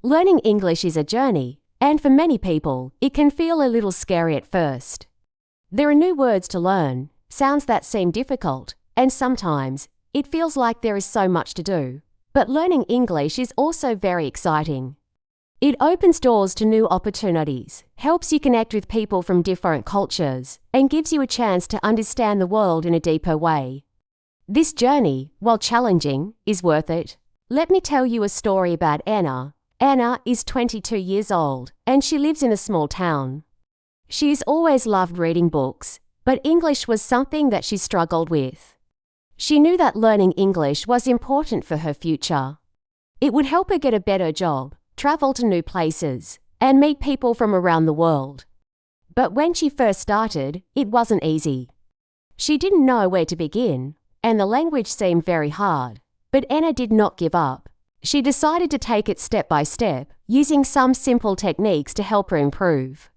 Learning English is a journey, and for many people, it can feel a little scary at first. There are new words to learn, sounds that seem difficult, and sometimes it feels like there is so much to do. But learning English is also very exciting. It opens doors to new opportunities, helps you connect with people from different cultures, and gives you a chance to understand the world in a deeper way. This journey, while challenging, is worth it. Let me tell you a story about Anna. Anna is 22 years old, and she lives in a small town. She's always loved reading books, but English was something that she struggled with. She knew that learning English was important for her future. It would help her get a better job, travel to new places, and meet people from around the world. But when she first started, it wasn't easy. She didn't know where to begin, and the language seemed very hard. But Anna did not give up. She decided to take it step by step, using some simple techniques to help her improve.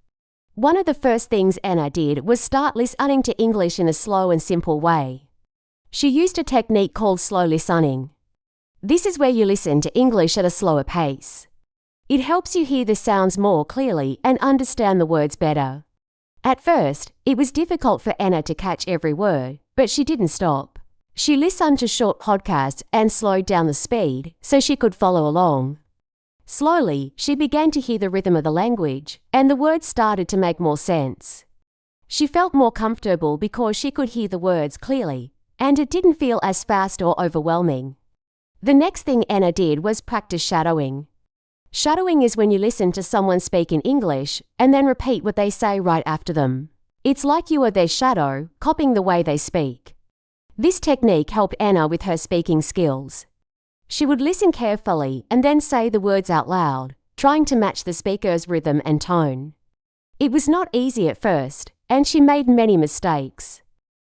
One of the first things Anna did was start listening to English in a slow and simple way. She used a technique called slow listening. This is where you listen to English at a slower pace. It helps you hear the sounds more clearly and understand the words better. At first, it was difficult for Anna to catch every word, but she didn't stop. She listened to short podcasts and slowed down the speed so she could follow along. Slowly, she began to hear the rhythm of the language, and the words started to make more sense. She felt more comfortable because she could hear the words clearly, and it didn't feel as fast or overwhelming. The next thing Anna did was practice shadowing. Shadowing is when you listen to someone speak in English and then repeat what they say right after them. It's like you are their shadow, copying the way they speak. This technique helped Anna with her speaking skills. She would listen carefully and then say the words out loud, trying to match the speaker's rhythm and tone. It was not easy at first, and she made many mistakes.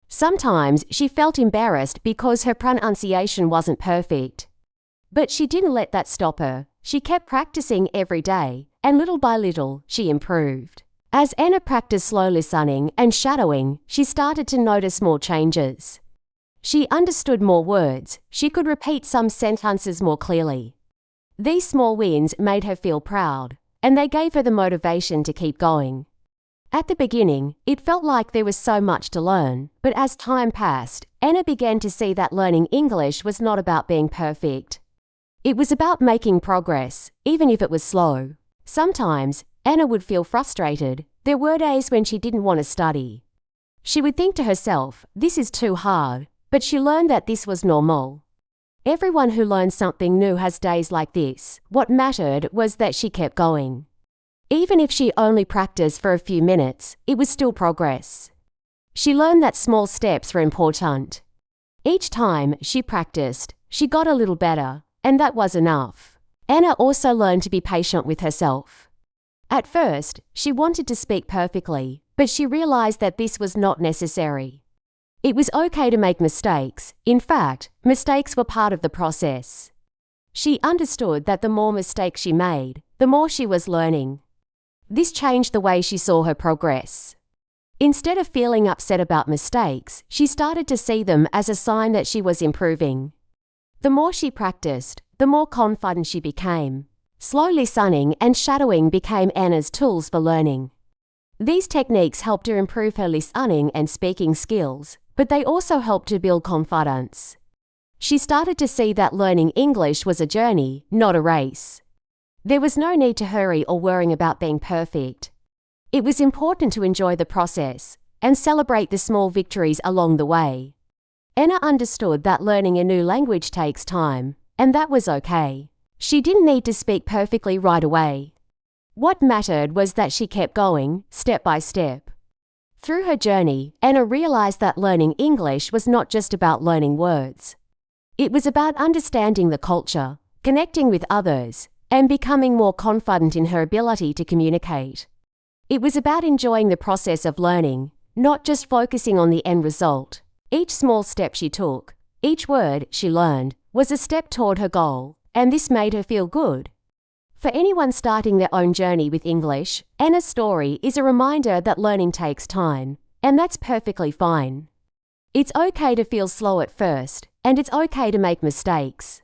Sometimes she felt embarrassed because her pronunciation wasn't perfect. But she didn't let that stop her. She kept practicing every day, and little by little, she improved. As Anna practiced slow listening and shadowing, she started to notice more changes. She understood more words. She could repeat some sentences more clearly. These small wins made her feel proud, and they gave her the motivation to keep going. At the beginning, it felt like there was so much to learn, but as time passed, Anna began to see that learning English was not about being perfect. It was about making progress, even if it was slow. Sometimes, Anna would feel frustrated. There were days when she didn't want to study. She would think to herself, "This is too hard." But she learned that this was normal. Everyone who learns something new has days like this. What mattered was that she kept going. Even if she only practiced for a few minutes, it was still progress. She learned that small steps were important. Each time she practiced, she got a little better, and that was enough. Anna also learned to be patient with herself. At first, she wanted to speak perfectly, but she realized that this was not necessary. It was okay to make mistakes. In fact, mistakes were part of the process. She understood that the more mistakes she made, the more she was learning. This changed the way she saw her progress. Instead of feeling upset about mistakes, she started to see them as a sign that she was improving. The more she practiced, the more confident she became. Slow listening and shadowing became Anna's tools for learning. These techniques helped her improve her listening and speaking skills, but they also helped to build confidence. She started to see that learning English was a journey, not a race. There was no need to hurry or worrying about being perfect. It was important to enjoy the process and celebrate the small victories along the way. Anna understood that learning a new language takes time, and that was okay. She didn't need to speak perfectly right away. What mattered was that she kept going, step by step. Through her journey, Anna realized that learning English was not just about learning words. It was about understanding the culture, connecting with others, and becoming more confident in her ability to communicate. It was about enjoying the process of learning, not just focusing on the end result. Each small step she took, each word she learned, was a step toward her goal, and this made her feel good. For anyone starting their own journey with English, Anna's story is a reminder that learning takes time, and that's perfectly fine. It's okay to feel slow at first, and it's okay to make mistakes.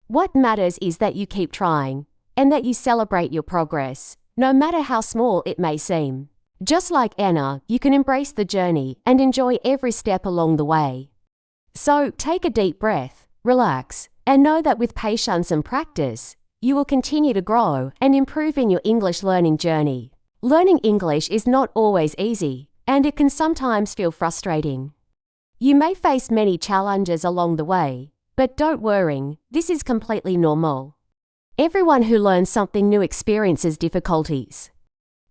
What matters is that you keep trying, and that you celebrate your progress, no matter how small it may seem. Just like Anna, you can embrace the journey and enjoy every step along the way. So take a deep breath, relax, and know that with patience and practice, you will continue to grow and improve in your English learning journey. Learning English is not always easy, and it can sometimes feel frustrating. You may face many challenges along the way, but don't worry, this is completely normal. Everyone who learns something new experiences difficulties.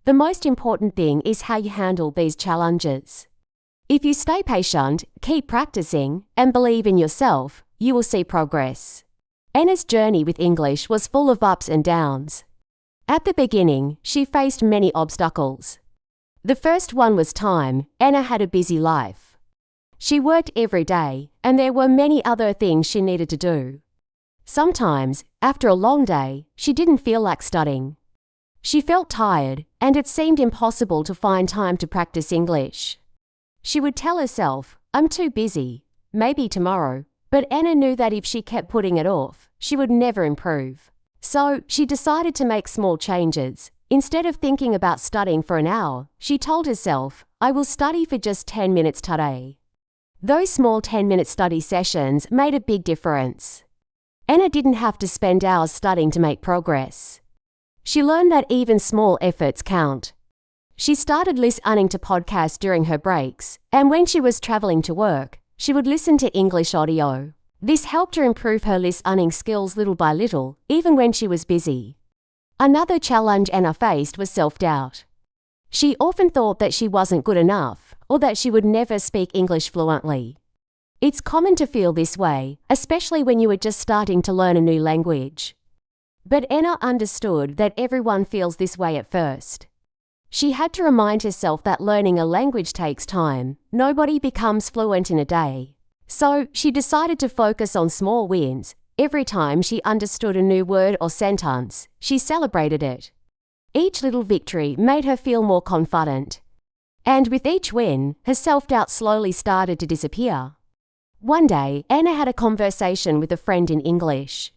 The most important thing is how you handle these challenges. If you stay patient, keep practicing, and believe in yourself, you will see progress. Anna's journey with English was full of ups and downs. At the beginning, she faced many obstacles. The first one was time. Anna had a busy life. She worked every day, and there were many other things she needed to do. Sometimes, after a long day, she didn't feel like studying. She felt tired, and it seemed impossible to find time to practice English. She would tell herself, "I'm too busy, maybe tomorrow," but Anna knew that if she kept putting it off, she would never improve. So, she decided to make small changes. Instead of thinking about studying for an hour, she told herself, "I will study for just 10 minutes today." Those small 10-minute study sessions made a big difference. Anna didn't have to spend hours studying to make progress. She learned that even small efforts count. She started listening to podcasts during her breaks, and when she was traveling to work, she would listen to English audio. This helped her improve her listening skills little by little, even when she was busy. Another challenge Anna faced was self-doubt. She often thought that she wasn't good enough, or that she would never speak English fluently. It's common to feel this way, especially when you are just starting to learn a new language. But Anna understood that everyone feels this way at first. She had to remind herself that learning a language takes time. Nobody becomes fluent in a day. So, she decided to focus on small wins. Every time she understood a new word or sentence, she celebrated it. Each little victory made her feel more confident. And with each win, her self-doubt slowly started to disappear. One day, Anna had a conversation with a friend in English.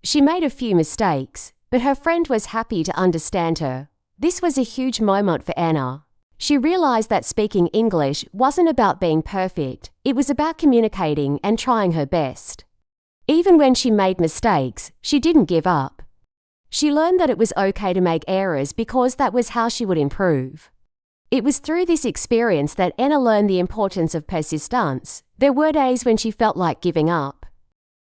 She made a few mistakes, but her friend was happy to understand her. This was a huge moment for Anna. She realized that speaking English wasn't about being perfect, it was about communicating and trying her best. Even when she made mistakes, she didn't give up. She learned that it was okay to make errors because that was how she would improve. It was through this experience that Anna learned the importance of persistence. There were days when she felt like giving up.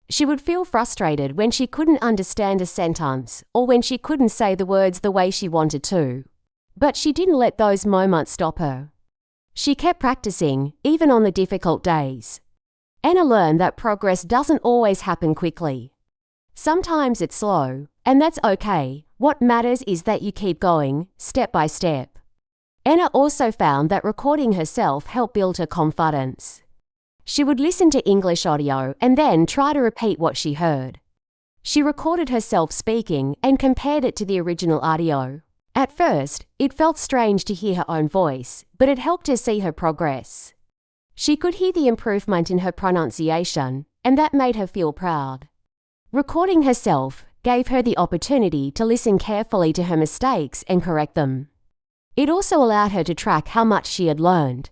She would feel frustrated when she couldn't understand a sentence or when she couldn't say the words the way she wanted to. But she didn't let those moments stop her. She kept practicing, even on the difficult days. Anna learned that progress doesn't always happen quickly. Sometimes it's slow, and that's okay. What matters is that you keep going, step by step. Anna also found that recording herself helped build her confidence. She would listen to English audio and then try to repeat what she heard. She recorded herself speaking and compared it to the original audio. At first, it felt strange to hear her own voice, but it helped her see her progress. She could hear the improvement in her pronunciation, and that made her feel proud. Recording herself gave her the opportunity to listen carefully to her mistakes and correct them. It also allowed her to track how much she had learned.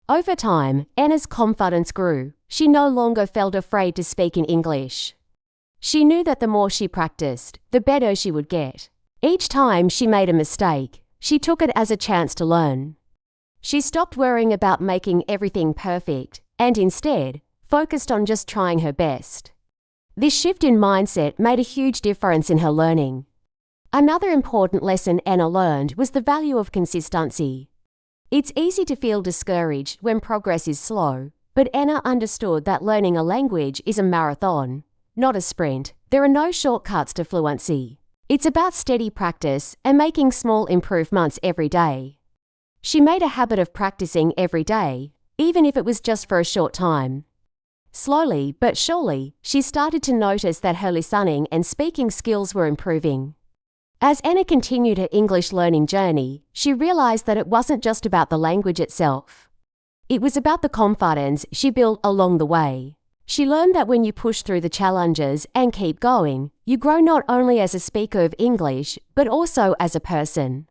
Over time, Anna's confidence grew. She no longer felt afraid to speak in English. She knew that the more she practiced, the better she would get. Each time she made a mistake, she took it as a chance to learn. She stopped worrying about making everything perfect and instead focused on just trying her best. This shift in mindset made a huge difference in her learning. Another important lesson Anna learned was the value of consistency. It's easy to feel discouraged when progress is slow, but Anna understood that learning a language is a marathon, not a sprint. There are no shortcuts to fluency. It's about steady practice and making small improvements every day. She made a habit of practicing every day, even if it was just for a short time. Slowly but surely, she started to notice that her listening and speaking skills were improving. As Anna continued her English learning journey, she realized that it wasn't just about the language itself. It was about the confidence she built along the way. She learned that when you push through the challenges and keep going, You grow not only as a speaker of English, but also as a person.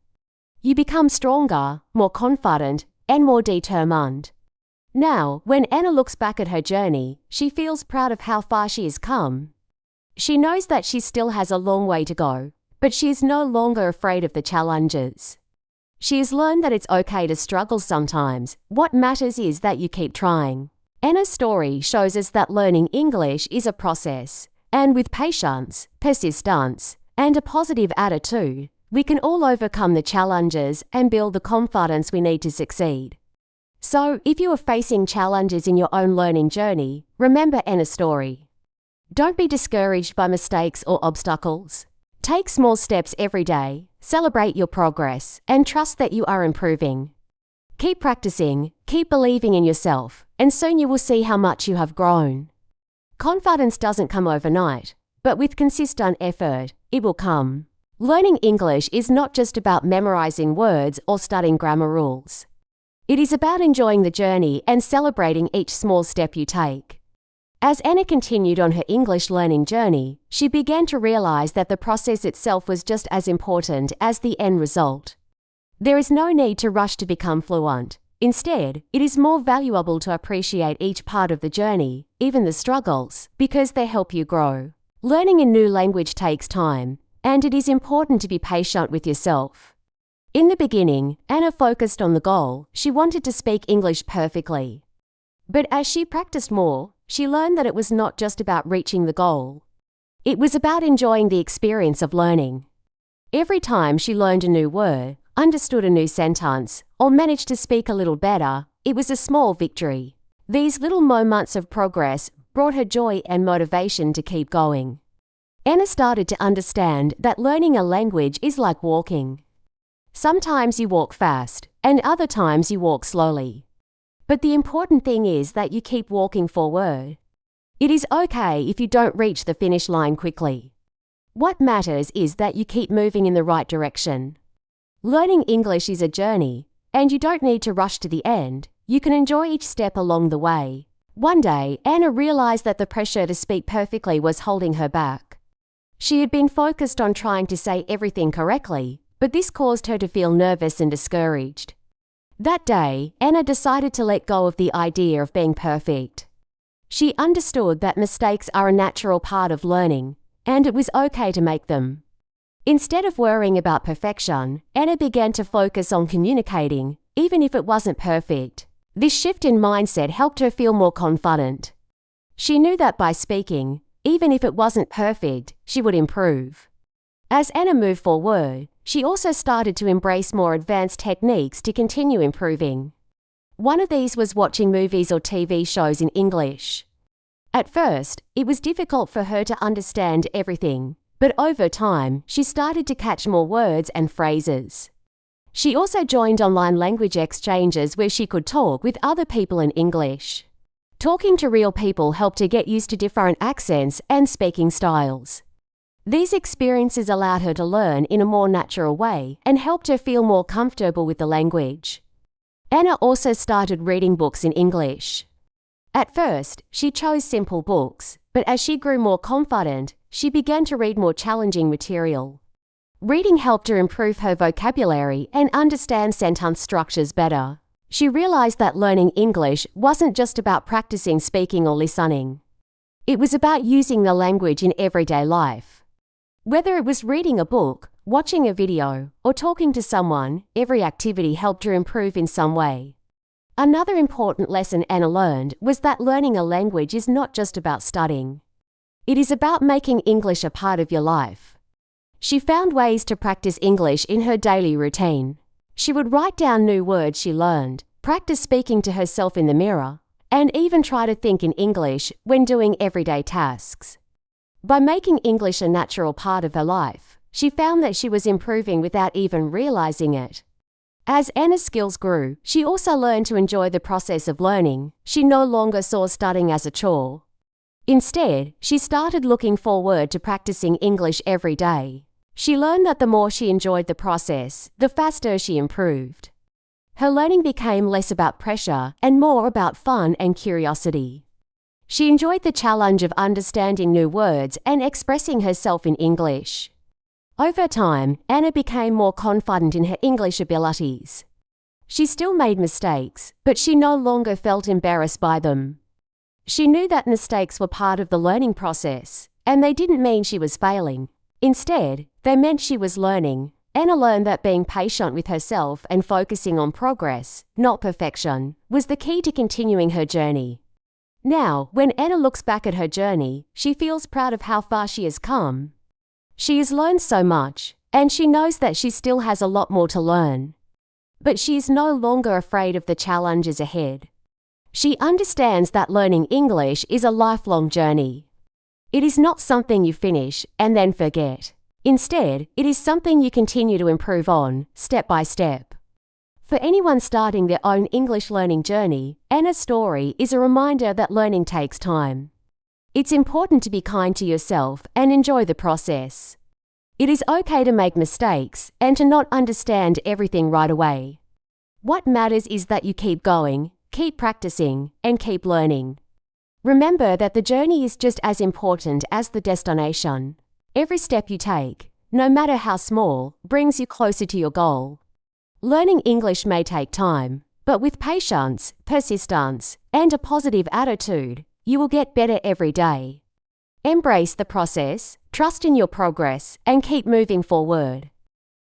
You become stronger, more confident, and more determined. Now, when Anna looks back at her journey, she feels proud of how far she has come. She knows that she still has a long way to go, but she is no longer afraid of the challenges. She has learned that it's okay to struggle sometimes. What matters is that you keep trying. Anna's story shows us that learning English is a process, and with patience, persistence, and a positive attitude, we can all overcome the challenges and build the confidence we need to succeed. So, if you are facing challenges in your own learning journey, remember Anna's story. Don't be discouraged by mistakes or obstacles. Take small steps every day, celebrate your progress, and trust that you are improving. Keep practicing, keep believing in yourself, and soon you will see how much you have grown. Confidence doesn't come overnight, but with consistent effort, it will come. Learning English is not just about memorizing words or studying grammar rules. It is about enjoying the journey and celebrating each small step you take. As Anna continued on her English learning journey, she began to realize that the process itself was just as important as the end result. There is no need to rush to become fluent. Instead, it is more valuable to appreciate each part of the journey, even the struggles, because they help you grow. Learning a new language takes time, and it is important to be patient with yourself. In the beginning, Anna focused on the goal. She wanted to speak English perfectly. But as she practiced more, she learned that it was not just about reaching the goal. It was about enjoying the experience of learning. Every time she learned a new word, understood a new sentence, or managed to speak a little better, it was a small victory. These little moments of progress brought her joy and motivation to keep going. Anna started to understand that learning a language is like walking. Sometimes you walk fast, and other times you walk slowly. But the important thing is that you keep walking forward. It is okay if you don't reach the finish line quickly. What matters is that you keep moving in the right direction. Learning English is a journey, and you don't need to rush to the end. You can enjoy each step along the way. One day, Anna realized that the pressure to speak perfectly was holding her back. She had been focused on trying to say everything correctly, but this caused her to feel nervous and discouraged. That day, Anna decided to let go of the idea of being perfect. She understood that mistakes are a natural part of learning, and it was okay to make them. Instead of worrying about perfection, Anna began to focus on communicating, even if it wasn't perfect. This shift in mindset helped her feel more confident. She knew that by speaking, even if it wasn't perfect, she would improve. As Anna moved forward, she also started to embrace more advanced techniques to continue improving. One of these was watching movies or TV shows in English. At first, it was difficult for her to understand everything, but over time, she started to catch more words and phrases. She also joined online language exchanges where she could talk with other people in English. Talking to real people helped her get used to different accents and speaking styles. These experiences allowed her to learn in a more natural way and helped her feel more comfortable with the language. Anna also started reading books in English. At first, she chose simple books, but as she grew more confident, she began to read more challenging material. Reading helped her improve her vocabulary and understand sentence structures better. She realized that learning English wasn't just about practicing speaking or listening. It was about using the language in everyday life. Whether it was reading a book, watching a video, or talking to someone, every activity helped her improve in some way. Another important lesson Anna learned was that learning a language is not just about studying. It is about making English a part of your life. She found ways to practice English in her daily routine. She would write down new words she learned, practice speaking to herself in the mirror, and even try to think in English when doing everyday tasks. By making English a natural part of her life, she found that she was improving without even realizing it. As Anna's skills grew, she also learned to enjoy the process of learning. She no longer saw studying as a chore. Instead, she started looking forward to practicing English every day. She learned that the more she enjoyed the process, the faster she improved. Her learning became less about pressure and more about fun and curiosity. She enjoyed the challenge of understanding new words and expressing herself in English. Over time, Anna became more confident in her English abilities. She still made mistakes, but she no longer felt embarrassed by them. She knew that mistakes were part of the learning process, and they didn't mean she was failing. Instead, they meant she was learning. Anna learned that being patient with herself and focusing on progress, not perfection, was the key to continuing her journey. Now, when Anna looks back at her journey, she feels proud of how far she has come. She has learned so much, and she knows that she still has a lot more to learn. But she is no longer afraid of the challenges ahead. She understands that learning English is a lifelong journey. It is not something you finish and then forget. Instead, it is something you continue to improve on, step by step. For anyone starting their own English learning journey, Anna's story is a reminder that learning takes time. It's important to be kind to yourself and enjoy the process. It is okay to make mistakes and to not understand everything right away. What matters is that you keep going, keep practicing, and keep learning. Remember that the journey is just as important as the destination. Every step you take, no matter how small, brings you closer to your goal. Learning English may take time, but with patience, persistence, and a positive attitude, you will get better every day. Embrace the process, trust in your progress, and keep moving forward.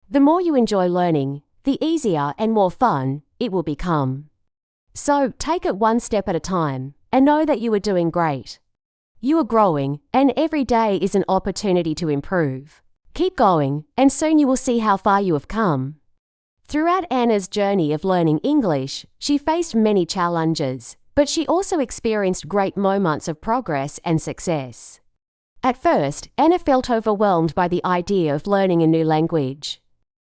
The more you enjoy learning, the easier and more fun it will become. So, take it one step at a time, and know that you are doing great. You are growing, and every day is an opportunity to improve. Keep going, and soon you will see how far you have come. Throughout Anna's journey of learning English, she faced many challenges, but she also experienced great moments of progress and success. At first, Anna felt overwhelmed by the idea of learning a new language.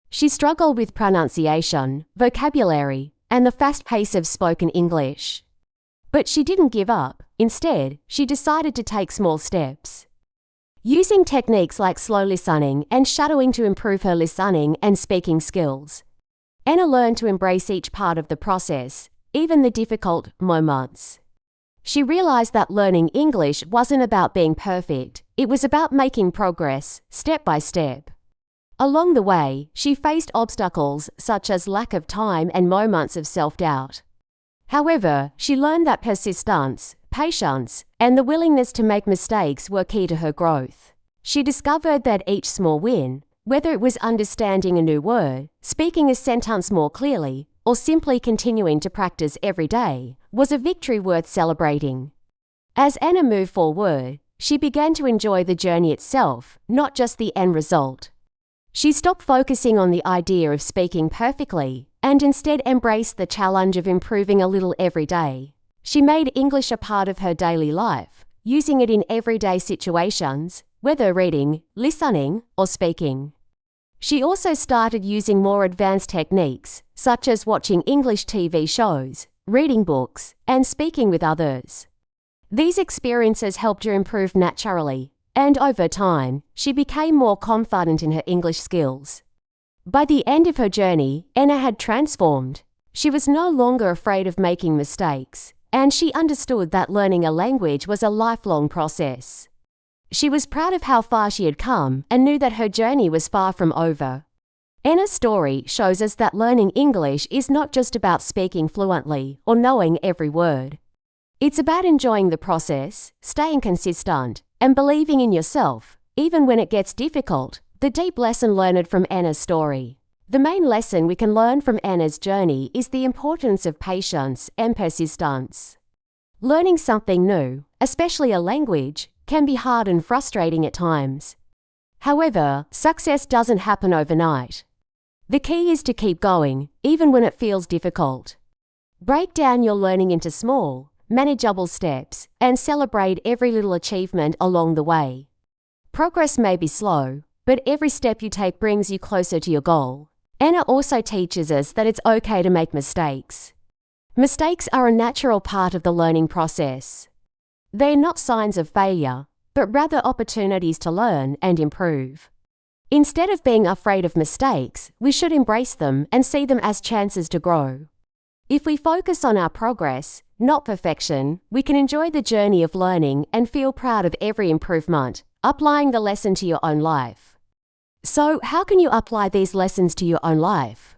She struggled with pronunciation, vocabulary, and the fast pace of spoken English. But she didn't give up. Instead, she decided to take small steps. Using techniques like slow listening and shadowing to improve her listening and speaking skills, Anna learned to embrace each part of the process, even the difficult moments. She realized that learning English wasn't about being perfect, it was about making progress, step by step. Along the way, she faced obstacles such as lack of time and moments of self-doubt. However, she learned that persistence, patience, and the willingness to make mistakes were key to her growth. She discovered that each small win, whether it was understanding a new word, speaking a sentence more clearly, or simply continuing to practice every day, was a victory worth celebrating. As Anna moved forward, she began to enjoy the journey itself, not just the end result. She stopped focusing on the idea of speaking perfectly and instead embraced the challenge of improving a little every day. She made English a part of her daily life, using it in everyday situations, whether reading, listening, or speaking. She also started using more advanced techniques, such as watching English TV shows, reading books, and speaking with others. These experiences helped her improve naturally, and over time, she became more confident in her English skills. By the end of her journey, Anna had transformed. She was no longer afraid of making mistakes, and she understood that learning a language was a lifelong process. She was proud of how far she had come and knew that her journey was far from over. Anna's story shows us that learning English is not just about speaking fluently or knowing every word. It's about enjoying the process, staying consistent, and believing in yourself, even when it gets difficult. The deep lesson learned from Anna's story. The main lesson we can learn from Anna's journey is the importance of patience and persistence. Learning something new, especially a language, can be hard and frustrating at times. However, success doesn't happen overnight. The key is to keep going, even when it feels difficult. Break down your learning into small, manageable steps and celebrate every little achievement along the way. Progress may be slow, but every step you take brings you closer to your goal. Anna also teaches us that it's okay to make mistakes. Mistakes are a natural part of the learning process. They are not signs of failure, but rather opportunities to learn and improve. Instead of being afraid of mistakes, we should embrace them and see them as chances to grow. If we focus on our progress, not perfection, we can enjoy the journey of learning and feel proud of every improvement, applying the lesson to your own life. So, how can you apply these lessons to your own life?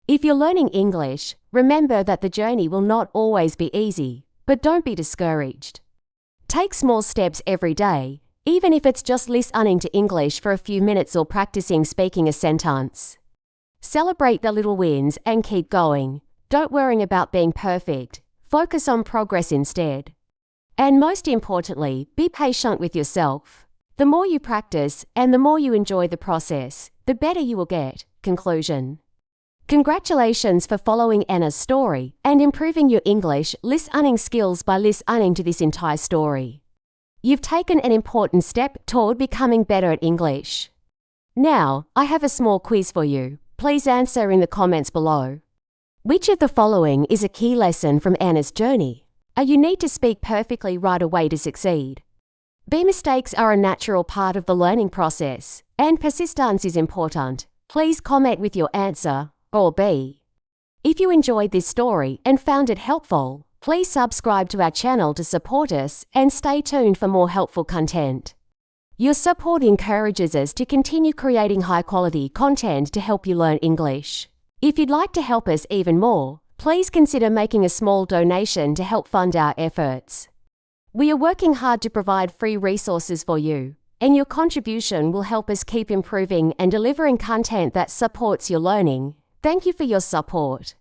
If you're learning English, remember that the journey will not always be easy, but don't be discouraged. Take small steps every day, even if it's just listening to English for a few minutes or practicing speaking a sentence. Celebrate the little wins and keep going. Don't worry about being perfect. Focus on progress instead. And most importantly, be patient with yourself. The more you practice and the more you enjoy the process, the better you will get. Conclusion. Congratulations for following Anna's story and improving your English listening skills by listening to this entire story. You've taken an important step toward becoming better at English. Now, I have a small quiz for you. Please answer in the comments below. Which of the following is a key lesson from Anna's journey? A: you need to speak perfectly right away to succeed. B: mistakes are a natural part of the learning process, and persistence is important. Please comment with your answer. Or B: if you enjoyed this story and found it helpful, please subscribe to our channel to support us and stay tuned for more helpful content. Your support encourages us to continue creating high-quality content to help you learn English. If you'd like to help us even more, please consider making a small donation to help fund our efforts. We are working hard to provide free resources for you, and your contribution will help us keep improving and delivering content that supports your learning. Thank you for your support.